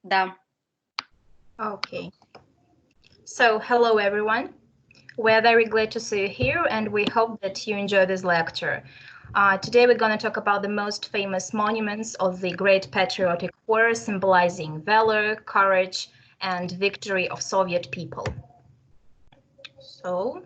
Да. Okay. So, hello everyone. We're very glad to see you here and we hope that you enjoy this lecture. Today we're going to talk about the most famous monuments of the Great Patriotic War, symbolizing valor, courage, and victory of Soviet people. So,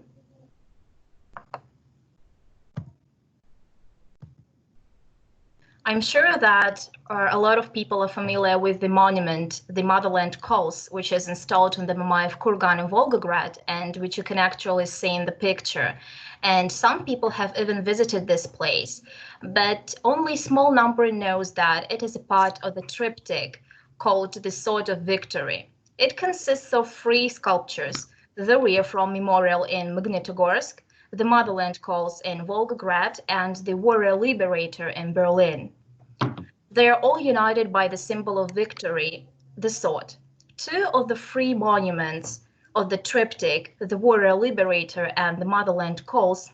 I'm sure that a lot of people are familiar with the monument, the Motherland Calls, which is installed on the Mamayev Kurgan in Volgograd, and which you can actually see in the picture. And some people have even visited this place, but only a small number knows that it is a part of the triptych called the Sword of Victory. It consists of 3 sculptures: the rear front memorial in Magnitogorsk, the Motherland Calls in Volgograd, and the Warrior Liberator in Berlin. They are all united by the symbol of victory, the sword. 2 of the 3 monuments of the triptych, the Warrior Liberator and the Motherland Calls,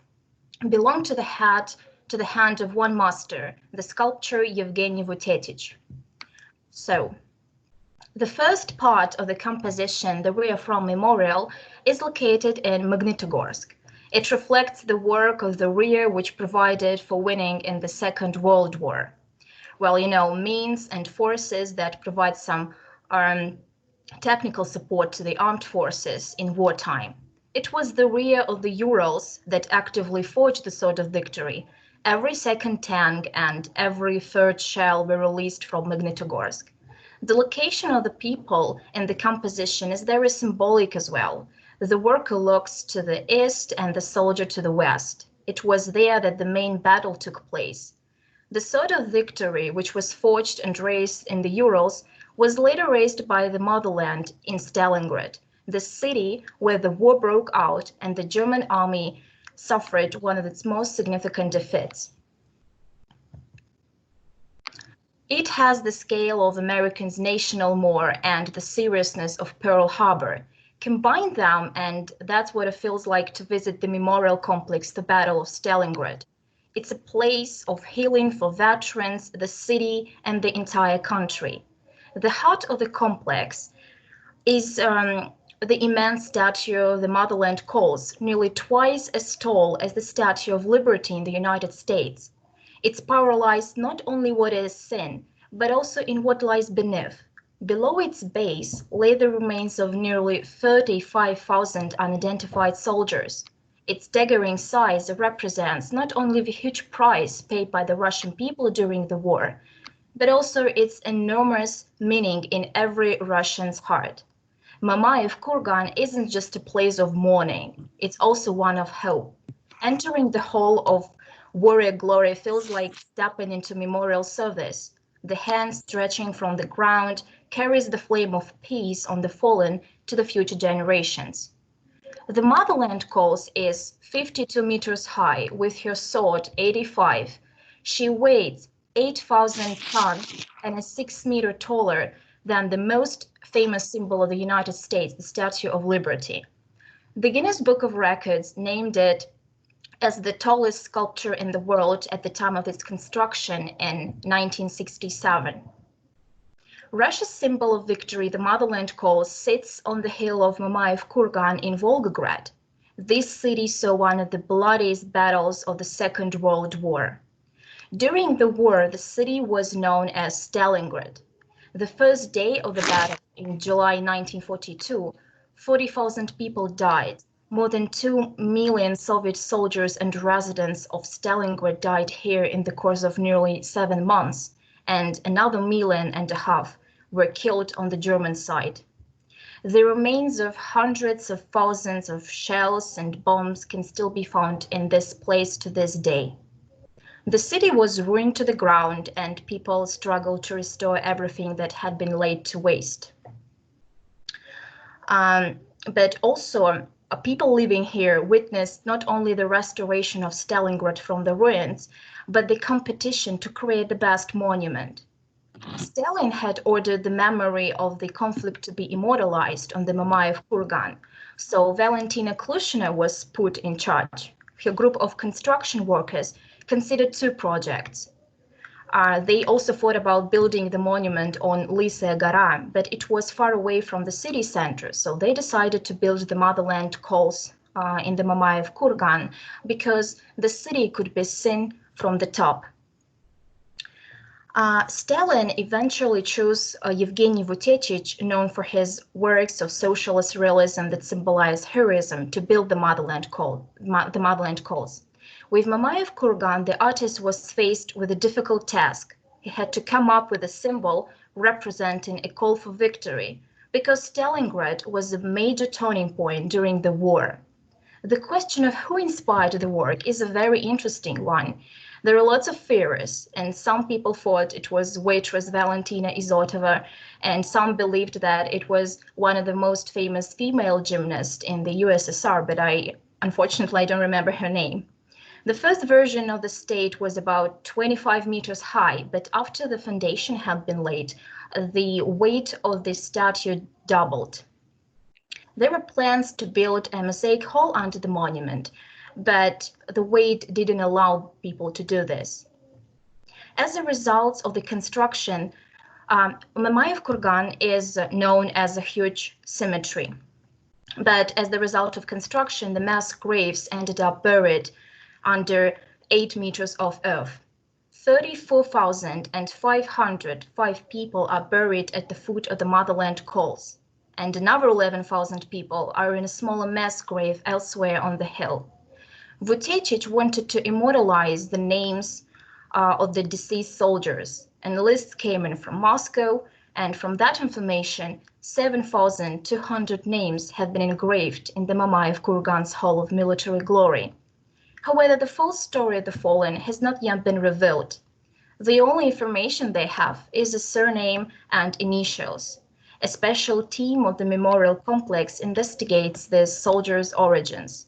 belong to the hand of one master, the sculptor Yevgeny Vutetich. So, the first part of the composition, the rear front memorial, is located in Magnitogorsk. It reflects the work of the rear, which provided for winning in the Second World War. Well, you know, means and forces that provide some technical support to the armed forces in wartime. It was the rear of the Urals that actively forged the Sword of Victory. Every second tank and every third shell were released from Magnitogorsk. The location of the people in the composition is very symbolic as well. The worker looks to the east and the soldier to the west. It was there that the main battle took place. The Sword of Victory, which was forged and raised in the Urals, was later raised by the motherland in Stalingrad, the city where the war broke out and the German army suffered one of its most significant defeats. It has the scale of Americans' national war and the seriousness of Pearl Harbor. Combine them, and that's what it feels like to visit the memorial complex, the Battle of Stalingrad. It's a place of healing for veterans, the city, and the entire country. The heart of the complex is the immense statue of the Motherland Calls, nearly twice as tall as the Statue of Liberty in the United States. Its power lies not only what is seen, but also in what lies beneath. Below its base lay the remains of nearly 35,000 unidentified soldiers. Its staggering size represents not only the huge price paid by the Russian people during the war, but also its enormous meaning in every Russian's heart. Mamayev Kurgan isn't just a place of mourning, it's also one of hope. Entering the hall of warrior glory feels like stepping into memorial service. The hand stretching from the ground carries the flame of peace on the fallen to the future generations. The Motherland Calls is 52 meters high, with her sword 85. She weighs 8,000 tons and is 6 meters taller than the most famous symbol of the United States, the Statue of Liberty. The Guinness Book of Records named it as the tallest sculpture in the world at the time of its construction in 1967. Russia's symbol of victory, the Motherland Calls, sits on the hill of Mamayev Kurgan in Volgograd. This city saw one of the bloodiest battles of the Second World War. During the war, the city was known as Stalingrad. The first day of the battle, in July 1942, 40,000 people died. More than 2 million Soviet soldiers and residents of Stalingrad died here in the course of nearly 7 months, and another 1.5 million were killed on the German side. The remains of hundreds of thousands of shells and bombs can still be found in this place to this day. The city was ruined to the ground, and people struggled to restore everything that had been laid to waste. But also, people living here witnessed not only the restoration of Stalingrad from the ruins, but the competition to create the best monument. Stalin had ordered the memory of the conflict to be immortalized on the Mamayev Kurgan, so Valentina Klushina was put in charge. Her group of construction workers considered 2 projects. They also thought about building the monument on Lysaya Gora, but it was far away from the city center, so they decided to build the motherland calls in the Mamayev Kurgan because the city could be seen from the top. Stalin eventually chose Yevgeny Vutetich, known for his works of socialist realism that symbolize heroism, to build the motherland calls. With Mamayev Kurgan, the artist was faced with a difficult task. He had to come up with a symbol representing a call for victory, because Stalingrad was a major turning point during the war. The question of who inspired the work is a very interesting one. There are lots of theories, and some people thought it was waitress Valentina Izotova, and some believed that it was one of the most famous female gymnasts in the USSR, but unfortunately, I don't remember her name. The first version of the stage was about 25 meters high, but after the foundation had been laid, the weight of the statue doubled. There were plans to build a mosaic hall under the monument, but the weight didn't allow people to do this. As a result of the construction, Mamayev Kurgan is known as a huge cemetery. But as the result of construction, the mass graves ended up buried under 8 meters of earth. 34,505 people are buried at the foot of the motherland calls, and another 11,000 people are in a smaller mass grave elsewhere on the hill. Vutetich wanted to immortalize the names of the deceased soldiers, and lists came in from Moscow, and from that information, 7,200 names have been engraved in the Mamayev Kurgan's Hall of Military Glory. However, the full story of the fallen has not yet been revealed. The only information they have is a surname and initials. A special team of the memorial complex investigates the soldiers' origins.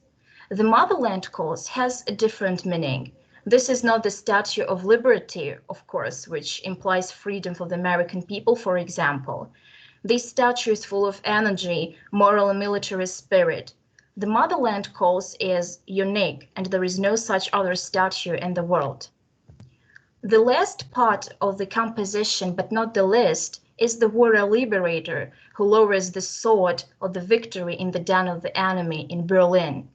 The motherland cause has a different meaning. This is not the Statue of Liberty, of course, which implies freedom for the American people, for example. This statue is full of energy, moral and military spirit. The motherland cause is unique, and there is no such other statue in the world. The last part of the composition, but not the least, is the warrior Liberator, who lowers the sword of the victory in the den of the enemy in Berlin.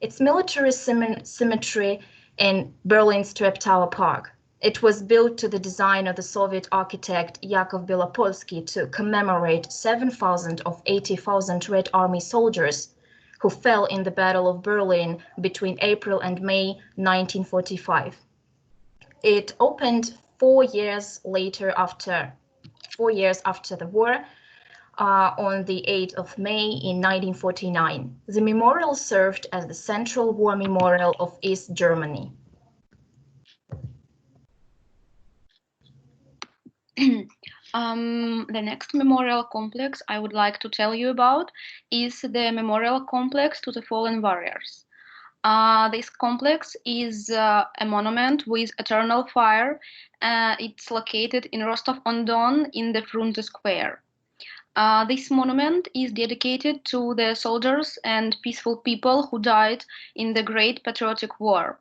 Its military symmetry in Berlin's Treptower Park. It was built to the design of the Soviet architect Yakov Belopolsky to commemorate 7,000 of 80,000 Red Army soldiers who fell in the Battle of Berlin between April and May 1945. It opened 4 years after the war, on the 8th of May in 1949. The memorial served as the central war memorial of East Germany. The next memorial complex I would like to tell you about is the Memorial Complex to the Fallen Warriors. This complex is a monument with eternal fire. It's located in Rostov-on-Don in the Frunze Square. This monument is dedicated to the soldiers and peaceful people who died in the Great Patriotic War.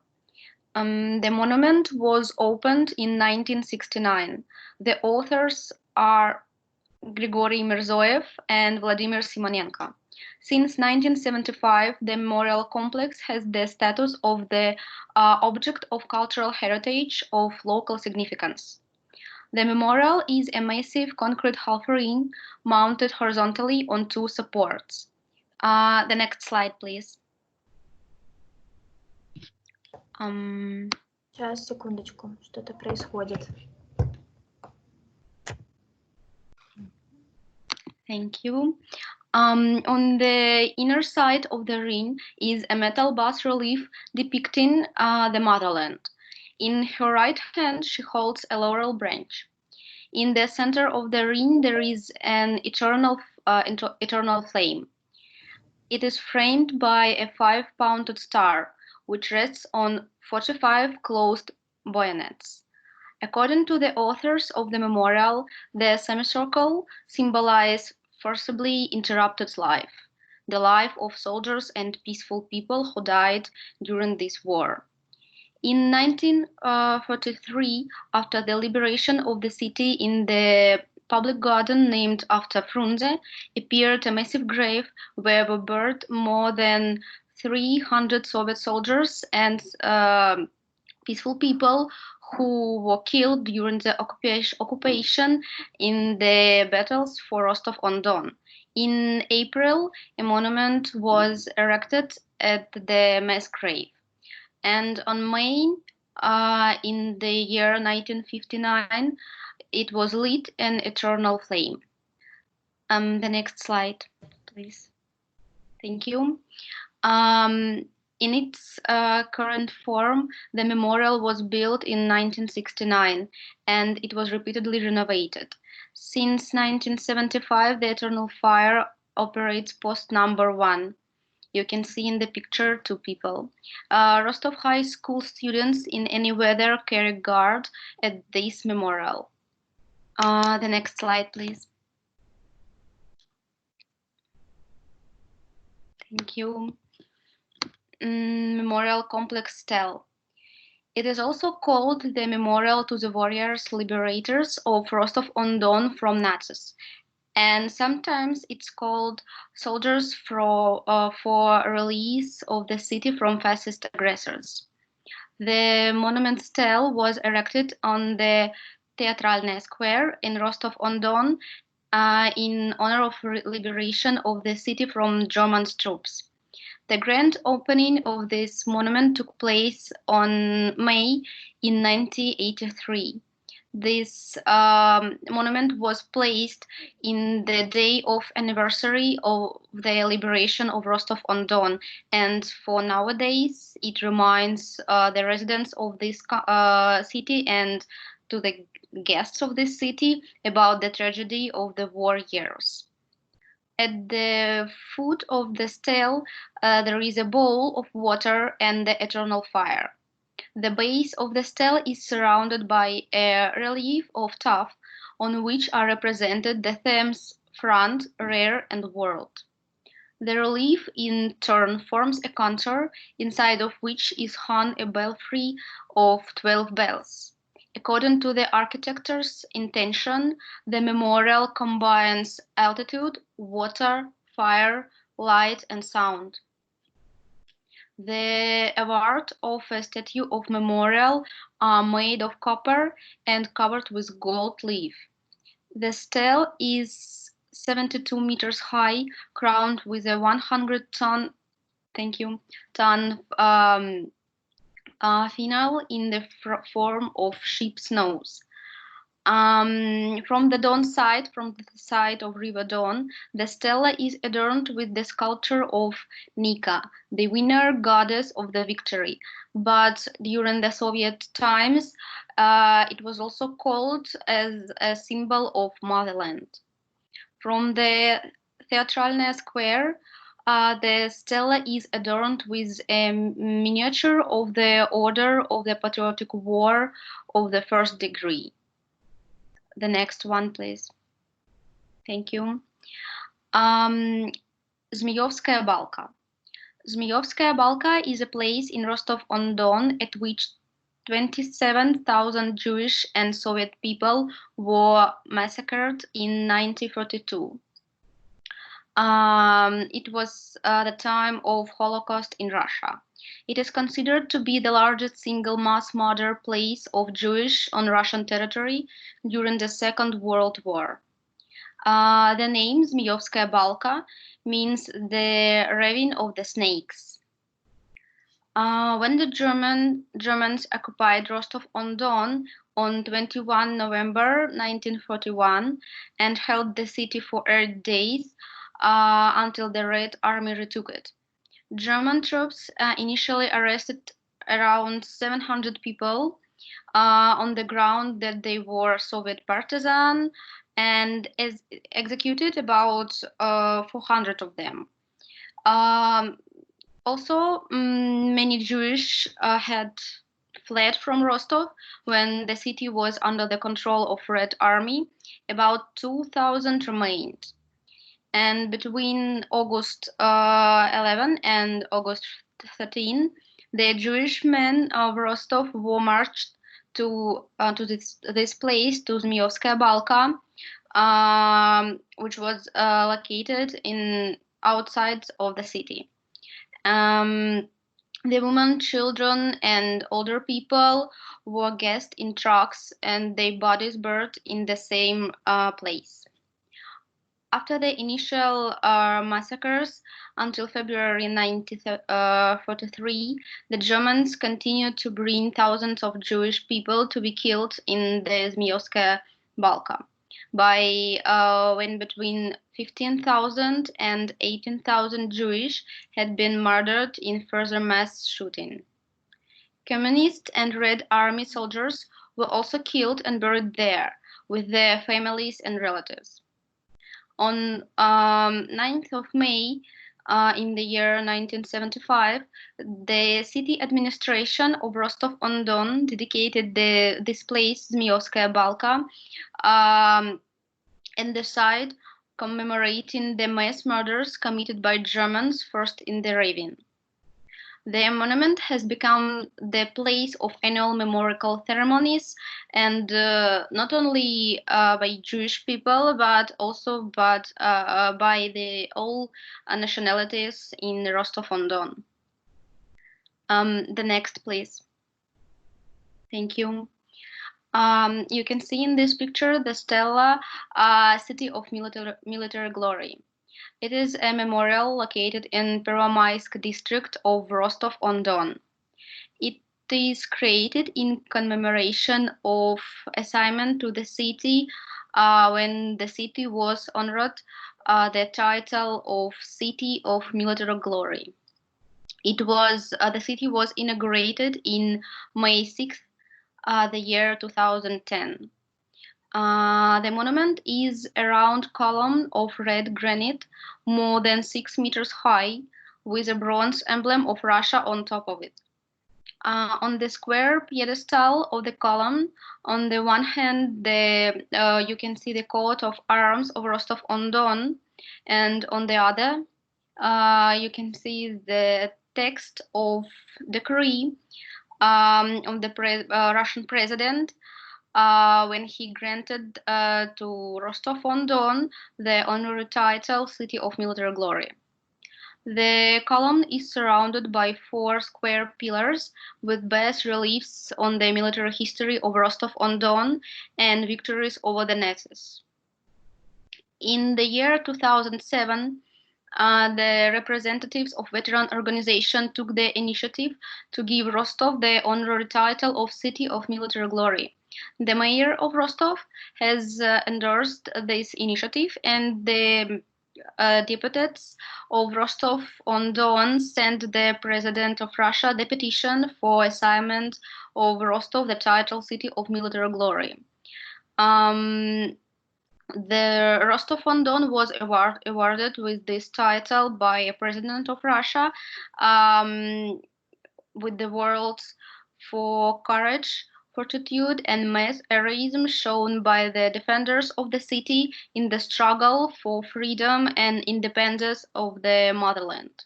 The monument was opened in 1969. The authors are Grigory Mirzoev and Vladimir Simonenko. Since 1975, the memorial complex has the status of the object of cultural heritage of local significance. The memorial is a massive concrete half-ring mounted horizontally on 2 supports. The next slide, please. Сейчас, секундочку, что-то происходит. Thank you. On the inner side of the ring is a metal bas-relief depicting the motherland. In her right hand, she holds a laurel branch. In the center of the ring, there is an eternal flame. It is framed by a 5-pointed star, which rests on 45 closed bayonets. According to the authors of the memorial, the semicircle symbolizes forcibly interrupted life, the life of soldiers and peaceful people who died during this war. In 1943, after the liberation of the city in the public garden named after Frunze, appeared a massive grave where were buried more than 300 Soviet soldiers and peaceful people who were killed during the occupation in the battles for Rostov-on-Don. In April, a monument was erected at the mass grave. And on May, in the year 1959, it was lit an eternal flame. The next slide, please. Thank you. In its current form, the memorial was built in 1969 and it was repeatedly renovated. Since 1975, the Eternal Fire operates post number 1. You can see in the picture 2 people. Rostov High School students in any weather carry guard at this memorial. The next slide, please. Thank you. Memorial Complex Stella. It is also called the Memorial to the Warriors Liberators of Rostov-on-Don from Nazis. And sometimes it's called Soldiers for Release of the City from Fascist Aggressors. The monument stele was erected on the Teatralnaya Square in Rostov-on-Don in honor of liberation of the city from German troops. The grand opening of this monument took place on May in 1983. This monument was placed in the day of anniversary of the liberation of Rostov-on-Don, and for nowadays it reminds the residents of this city and to the guests of this city about the tragedy of the war years. At the foot of the stele, there is a bowl of water and the eternal fire. The base of the stele is surrounded by a relief of tuff on which are represented the themes front, rear, and world. The relief in turn forms a contour inside of which is hung a belfry of 12 bells. According to the architect's intention, the memorial combines altitude, water, fire, light, and sound. The award of a statue of memorial are made of copper and covered with gold leaf. The stele is 72 meters high, crowned with a 100-ton finial in the form of sheep's nose. From the side of River Don, the stela is adorned with the sculpture of Nika, the winner goddess of the victory. But during the Soviet times, it was also called as a symbol of motherland. From the Theatralnaya Square, the stela is adorned with a miniature of the Order of the Patriotic War of the First Degree. The next one, please. Thank you. Zmeyovskaya Balka. Zmeyovskaya Balka is a place in Rostov-on-Don at which 27,000 Jewish and Soviet people were massacred in 1942. It was the time of Holocaust in Russia. It is considered to be the largest single mass murder place of Jewish on Russian territory during the Second World War. The name Zmeyovskaya Balka means the ravine of the snakes. When the Germans occupied Rostov-on-Don on 21 November 1941 and held the city for 8 days until the Red Army retook it. German troops initially arrested around 700 people on the ground that they were Soviet partisans and executed about 400 of them. Also, many Jewish had fled from Rostov when the city was under the control of Red Army. About 2,000 remained. And between August 11 and August 13, The Jewish men of Rostov were marched to this place, to Zmijovskaya Balka, which was located in outside of the city. The women, children, and older people were gassed in trucks, and their bodies burned in the same place. After the initial massacres until February 1943, the Germans continued to bring thousands of Jewish people to be killed in the Zmijovskaya Balka. By when between 15,000 and 18,000 Jewish had been murdered in further mass shooting. Communist and Red Army soldiers were also killed and buried there with their families and relatives. On 9th of May, in the year 1975, the city administration of Rostov-on-Don dedicated this place, Zmijovskaya Balka, and the site commemorating the mass murders committed by Germans first in the ravine. The monument has become the place of annual memorial ceremonies, and not only by Jewish people, but also by the all nationalities in Rostov-on-Don. The next, please. Thank you. You can see in this picture the Stella, City of Military Glory. It is a memorial located in Pervomaisk district of Rostov-on-Don. It is created in commemoration of assignment to the city when the city was honored the title of City of Military Glory. The city was inaugurated in May 6th, the year 2010. The monument is a round column of red granite, more than 6 meters high, with a bronze emblem of Russia on top of it. On the square pedestal of the column, on the one hand, you can see the coat of arms of Rostov-on-Don, and on the other, you can see the text of decree of the Russian president when he granted to Rostov-on-Don the honorary title City of Military Glory. The column is surrounded by 4 square pillars with bas reliefs on the military history of Rostov-on-Don and victories over the Nazis. In the year 2007, the representatives of veteran organization took the initiative to give Rostov the honorary title of City of Military Glory. The mayor of Rostov has endorsed this initiative, and the deputies of Rostov-on-Don sent the President of Russia the petition for assignment of Rostov the title City of Military Glory. The Rostov-on-Don was awarded with this title by a President of Russia with the words for courage, fortitude, and mass heroism shown by the defenders of the city in the struggle for freedom and independence of the motherland.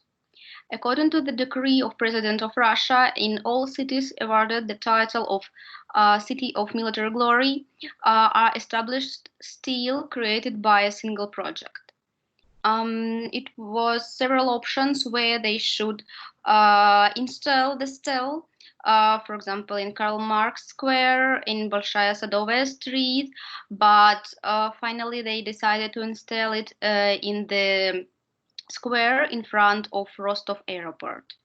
According to the decree of President of Russia, in all cities awarded the title of City of Military Glory are established still created by a single project. It was several options where they should install the Stella, for example, in Karl Marx Square, in Bolshaya Sadovaya Street, but finally they decided to install it in the square in front of Rostov Airport.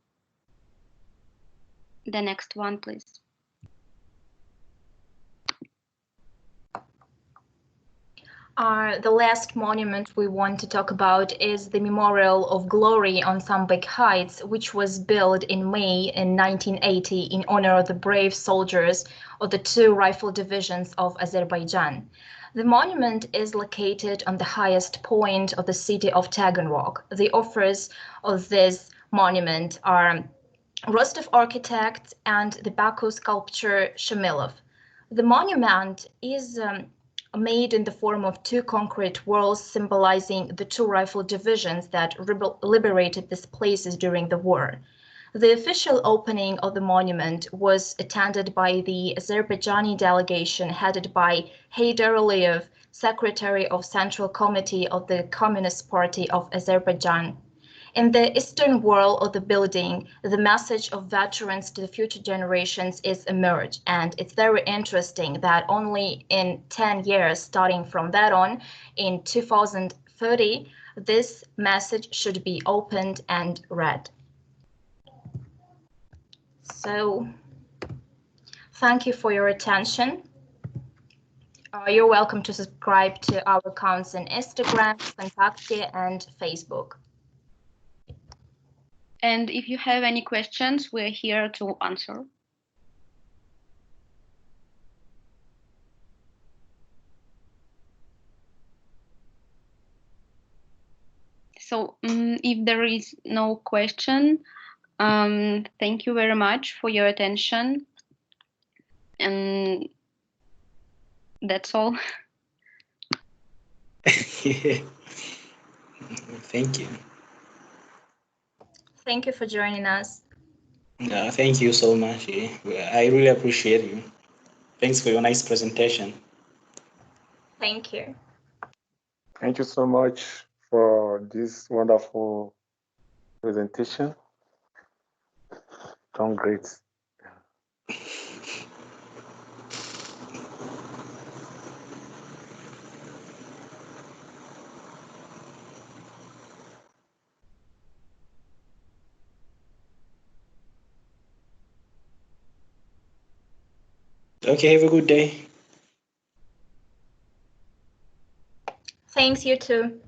The next one, please. The last monument we want to talk about is the Memorial of Glory on Sambek Heights, which was built in May in 1980 in honor of the brave soldiers of the 2 rifle divisions of Azerbaijan. The monument is located on the highest point of the city of Taganrog. The authors of this monument are Rostov architect and the Baku sculptor Shamilov. The monument is made in the form of 2 concrete walls symbolizing the 2 rifle divisions that liberated these places during the war. The official opening of the monument was attended by the Azerbaijani delegation headed by Heydar Aliyev, Secretary of Central Committee of the Communist Party of Azerbaijan. In the eastern wall of the building, the message of veterans to the future generations is emerged, and it's very interesting that only in 10 years, starting from that on, in 2030, this message should be opened and read. So, thank you for your attention. You're welcome to subscribe to our accounts on Instagram, Kontakte, and Facebook. And if you have any questions, we're here to answer. So if there is no question, thank you very much for your attention. And that's all. Thank you. Thank you for joining us. Thank you so much. I really appreciate you. Thanks for your nice presentation. Thank you. Thank you so much for this wonderful presentation. Done great. Okay, have a good day. Thanks, you too.